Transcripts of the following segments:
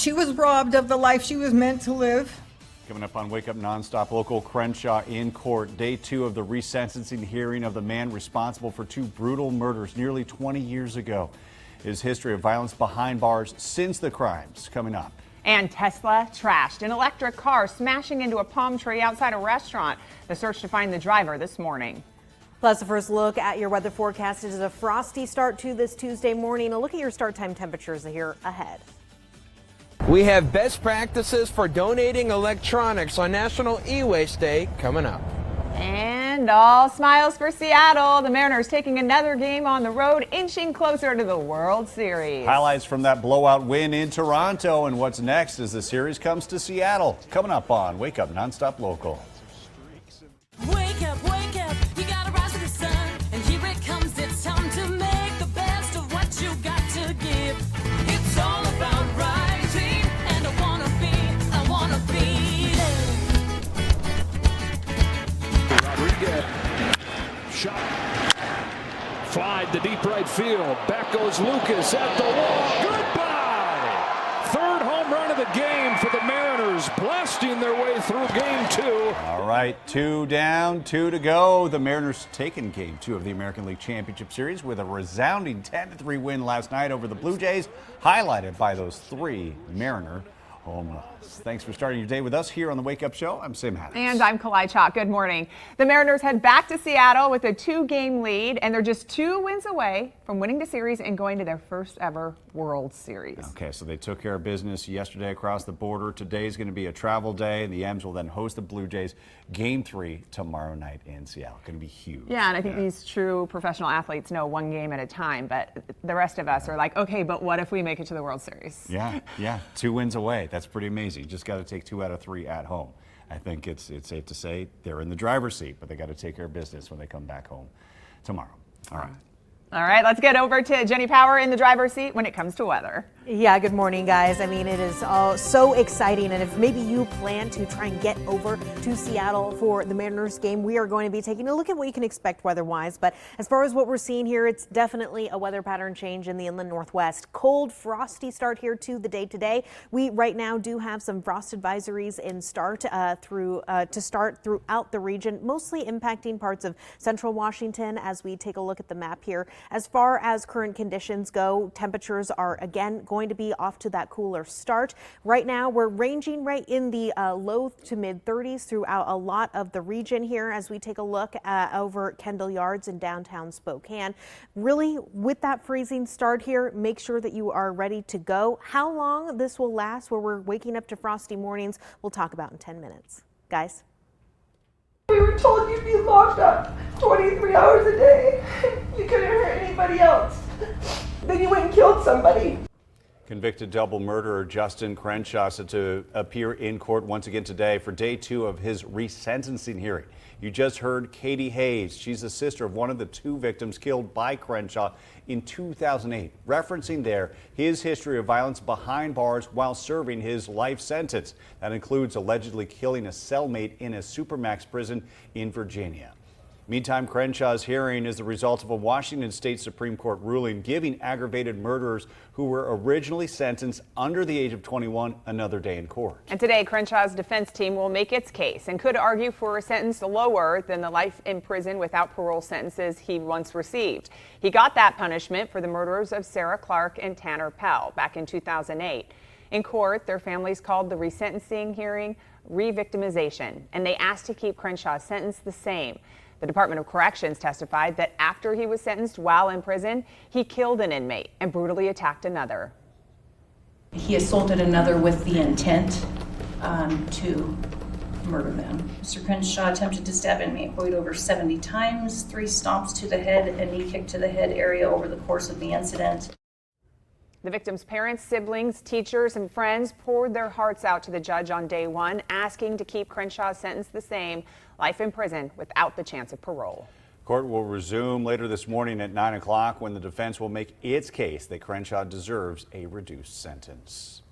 She was robbed of the life she was meant to live. Coming up on Wake Up Nonstop, local Crenshaw in court. Day 2 of the resentencing hearing of the man responsible for 2 brutal murders nearly 20 years ago. His history of violence behind bars since the crimes coming up. And Tesla trashed. An electric car smashing into a palm tree outside a restaurant. The search to find the driver this morning. Plus, a first look at your weather forecast. It is a frosty start to this Tuesday morning. A look at your start time temperatures here ahead. We have best practices for donating electronics on National E-Waste Day coming up. And all smiles for Seattle. The Mariners taking another game on the road, inching closer to the World Series. Highlights from that blowout win in Toronto and what's next as the series comes to Seattle. Coming up on Wake Up Nonstop Local. Wake up, you gotta rise to the sun. And here it comes, it's time to make the best of what you got to give. It's all about rising, and I wanna be there. Rodriguez, shot, fly to deep right field. Back goes Lucas at the wall. Goodbye! Third home run of the game for the Mariners, blasting their way through game 2. All right, 2 down, 2 to go. The Mariners taking game 2 of the American League Championship Series with a resounding 10-3 win last night over the Blue Jays, highlighted by those 3 Mariner home runs. Thanks for starting your day with us here on the Wake Up Show. I'm Sam Haddix. And I'm Kalai Chalk. Good morning. The Mariners head back to Seattle with a 2-game lead, and they're just 2 wins away from winning the series and going to their first ever World Series. Okay, so they took care of business yesterday across the border. Today's going to be a travel day, and the M's will then host the Blue Jays game 3 tomorrow night in Seattle. Going to be huge. Yeah, and I think these true professional athletes know 1 game at a time, but the rest of us are like, okay, but what if we make it to the World Series? Yeah, 2 wins away. That's pretty amazing. Just got to take 2 out of 3 at home. I think it's safe to say they're in the driver's seat, but they got to take care of business when they come back home tomorrow. All right, let's get over to Jenny Power in the driver's seat when it comes to weather. Yeah, good morning, guys. I mean, it is all so exciting. And if maybe you plan to try and get over to Seattle for the Mariners game, we are going to be taking a look at what you can expect weather-wise. But as far as what we're seeing here, it's definitely a weather pattern change in the inland northwest. Cold, frosty start here to the day today. We right now do have some frost advisories in start throughout the region, mostly impacting parts of central Washington as we take a look at the map here. As far as current conditions go, temperatures are again going to be off to that cooler start. Right now, we're ranging right in the low to mid 30s throughout a lot of the region here as we take a look over Kendall Yards in downtown Spokane. Really, with that freezing start here, make sure that you are ready to go. How long this will last, where we're waking up to frosty mornings, we'll talk about in 10 minutes. Guys? We were told you'd be locked up 23 hours a day. You couldn't hurt anybody else. Then you went and killed somebody. Convicted double murderer Justin Crenshaw set to appear in court once again today for day 2 of his resentencing hearing. You just heard Katie Hayes. She's the sister of one of the 2 victims killed by Crenshaw in 2008, referencing there his history of violence behind bars while serving his life sentence. That includes allegedly killing a cellmate in a supermax prison in Virginia. Meantime, Crenshaw's hearing is the result of a Washington State Supreme Court ruling giving aggravated murderers who were originally sentenced under the age of 21 another day in court. And today, Crenshaw's defense team will make its case and could argue for a sentence lower than the life in prison without parole sentences he once received. He got that punishment for the murders of Sarah Clark and Tanner Pell back in 2008. In court, their families called the resentencing hearing re-victimization, and they asked to keep Crenshaw's sentence the same. The Department of Corrections testified that after he was sentenced while in prison, he killed an inmate and brutally attacked another. He assaulted another with the intent to murder them. Mr. Crenshaw attempted to stab inmate Hoyt over 70 times, 3 stomps to the head, a knee kick to the head area over the course of the incident. The victim's parents, siblings, teachers, and friends poured their hearts out to the judge on day 1, asking to keep Crenshaw's sentence the same, life in prison without the chance of parole. Court will resume later this morning at 9 o'clock when the defense will make its case that Crenshaw deserves a reduced sentence.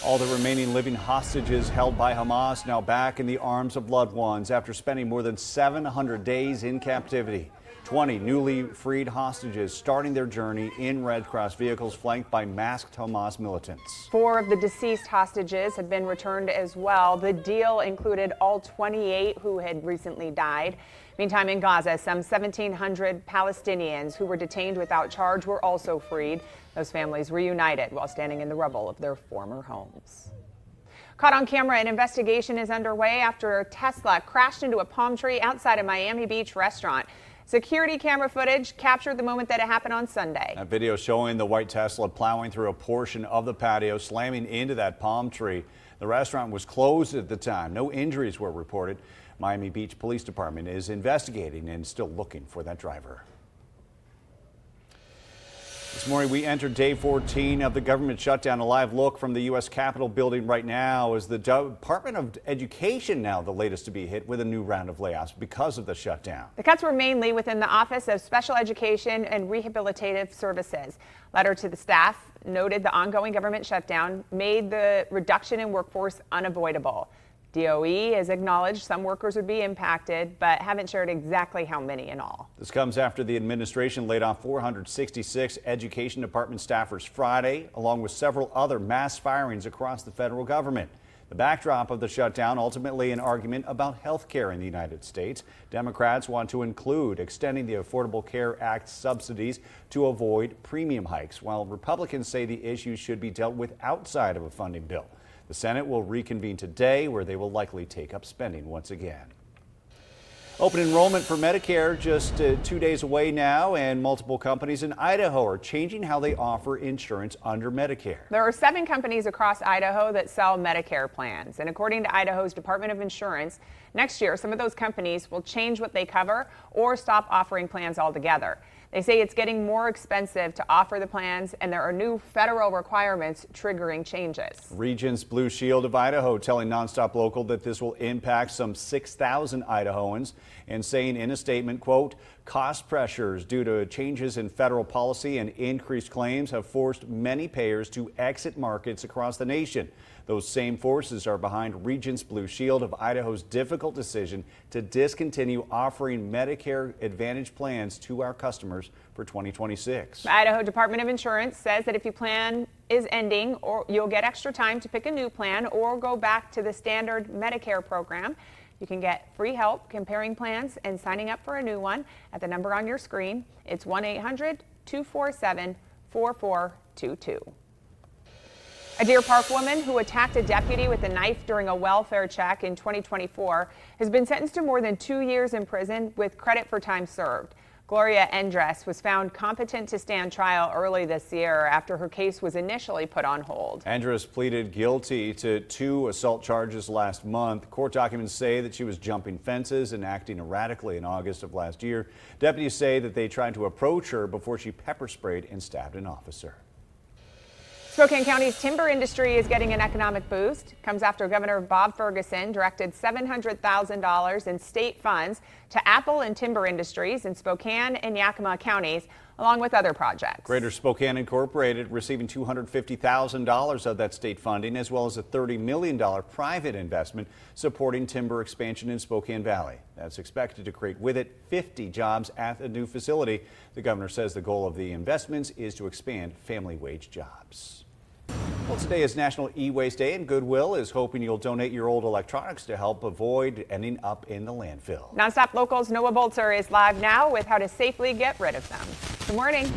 All the remaining living hostages held by Hamas now back in the arms of loved ones after spending more than 700 days in captivity. 20 newly freed hostages starting their journey in Red Cross vehicles flanked by masked Hamas militants. 4 of the deceased hostages have been returned as well. The deal included all 28 who had recently died. Meantime, in Gaza, some 1,700 Palestinians who were detained without charge were also freed. Those families reunited while standing in the rubble of their former homes. Caught on camera, an investigation is underway after a Tesla crashed into a palm tree outside a Miami Beach restaurant. Security camera footage captured the moment that it happened on Sunday. A video showing the white Tesla plowing through a portion of the patio, slamming into that palm tree. The restaurant was closed at the time. No injuries were reported. Miami Beach Police Department is investigating and still looking for that driver. This morning we entered day 14 of the government shutdown. A live look from the U.S. Capitol building right now is the Department of Education, now the latest to be hit with a new round of layoffs because of the shutdown. The cuts were mainly within the Office of Special Education and Rehabilitative Services. Letter to the staff noted the ongoing government shutdown made the reduction in workforce unavoidable. DOE has acknowledged some workers would be impacted, but haven't shared exactly how many in all. This comes after the administration laid off 466 education department staffers Friday, along with several other mass firings across the federal government. The backdrop of the shutdown, ultimately an argument about health care in the United States. Democrats want to include extending the Affordable Care Act subsidies to avoid premium hikes, while Republicans say the issue should be dealt with outside of a funding bill. The Senate will reconvene today, where they will likely take up spending once again. Open enrollment for Medicare just 2 days away now, and multiple companies in Idaho are changing how they offer insurance under Medicare. There are 7 companies across Idaho that sell Medicare plans, and according to Idaho's Department of Insurance, next year some of those companies will change what they cover or stop offering plans altogether. They say it's getting more expensive to offer the plans, and there are new federal requirements triggering changes. Regents Blue Shield of Idaho telling NonStop Local that this will impact some 6,000 Idahoans, and saying in a statement, quote, cost pressures due to changes in federal policy and increased claims have forced many payers to exit markets across the nation. Those same forces are behind Regents Blue Shield of Idaho's difficult decision to discontinue offering Medicare Advantage plans to our customers for 2026. The Idaho Department of Insurance says that if your plan is ending, or you'll get extra time to pick a new plan or go back to the standard Medicare program. You can get free help comparing plans and signing up for a new one at the number on your screen. It's 1-800-247-4422. A Deer Park woman who attacked a deputy with a knife during a welfare check in 2024 has been sentenced to more than 2 years in prison with credit for time served. Gloria Endress was found competent to stand trial early this year after her case was initially put on hold. Endress pleaded guilty to 2 assault charges last month. Court documents say that she was jumping fences and acting erratically in August of last year. Deputies say that they tried to approach her before she pepper sprayed and stabbed an officer. Spokane County's timber industry is getting an economic boost. Comes after Governor Bob Ferguson directed $700,000 in state funds to Apple and timber industries in Spokane and Yakima counties, along with other projects. Greater Spokane Incorporated receiving $250,000 of that state funding, as well as a $30 million private investment supporting timber expansion in Spokane Valley. That's expected to create with it 50 jobs at the new facility. The governor says the goal of the investments is to expand family wage jobs. Well, today is National E-Waste Day, and Goodwill is hoping you'll donate your old electronics to help avoid ending up in the landfill. NonStop Local's Noah Bolter is live now with how to safely get rid of them. Good morning.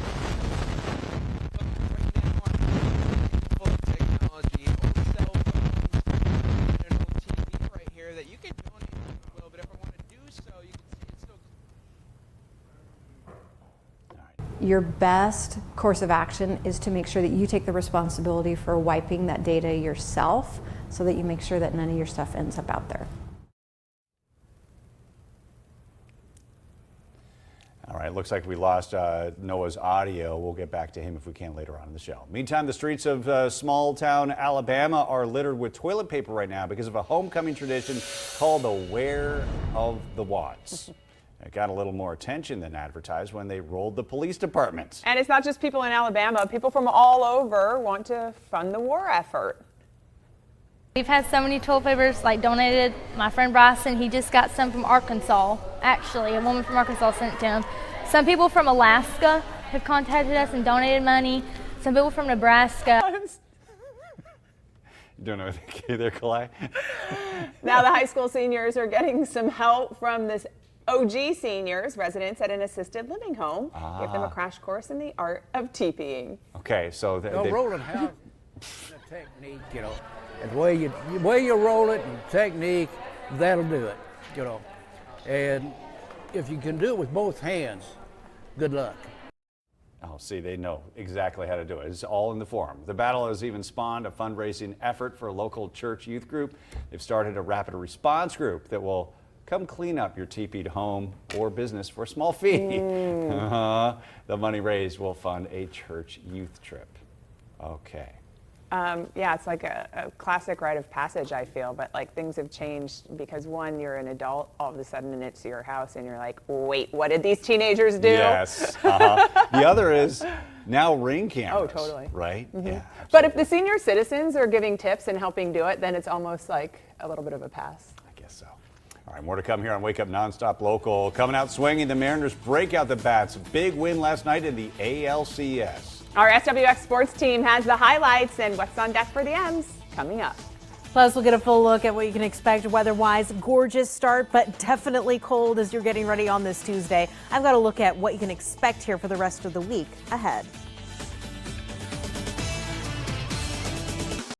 Your best course of action is to make sure that you take the responsibility for wiping that data yourself so that you make sure that none of your stuff ends up out there. All right, looks like we lost Noah's audio. We'll get back to him if we can later on in the show. Meantime, the streets of small town Alabama are littered with toilet paper right now because of a homecoming tradition called the Wear of the Watts. It got a little more attention than advertised when they rolled the police departments. And it's not just people in Alabama. People from all over want to fund the war effort. We've had so many toilet papers donated. My friend Bryson, he just got some from Arkansas. Actually, a woman from Arkansas sent it to him. Some people from Alaska have contacted us and donated money. Some people from Nebraska. You don't know anything there, Kalai? Now the high school seniors are getting some help from this OG seniors, residents at an assisted living home. Give them a crash course in the art of TPing. Okay, so rolling house, the technique, you know, and the way you roll it and technique, that'll do it, you know. And if you can do it with both hands, good luck. Oh, see, they know exactly how to do it. It's all in the forum. The battle has even spawned a fundraising effort for a local church youth group. They've started a rapid response group that will come clean up your teepeed home or business for a small fee. The money raised will fund a church youth trip. Okay. Yeah, it's like a classic rite of passage, I feel, but like things have changed because one, you're an adult, all of a sudden, and it's your house, and you're like, wait, what did these teenagers do? Yes. The other is now ring cameras. Oh, totally. Right? Mm-hmm. Yeah. But if the senior citizens are giving tips and helping do it, then it's almost like a little bit of a pass. I guess so. All right, more to come here on Wake Up NonStop Local. Coming out swinging, the Mariners break out the bats. Big win last night in the ALCS. Our SWX sports team has the highlights and what's on deck for the M's coming up. Plus, we'll get a full look at what you can expect weather-wise. Gorgeous start, but definitely cold as you're getting ready on this Tuesday. I've got a look at what you can expect here for the rest of the week ahead.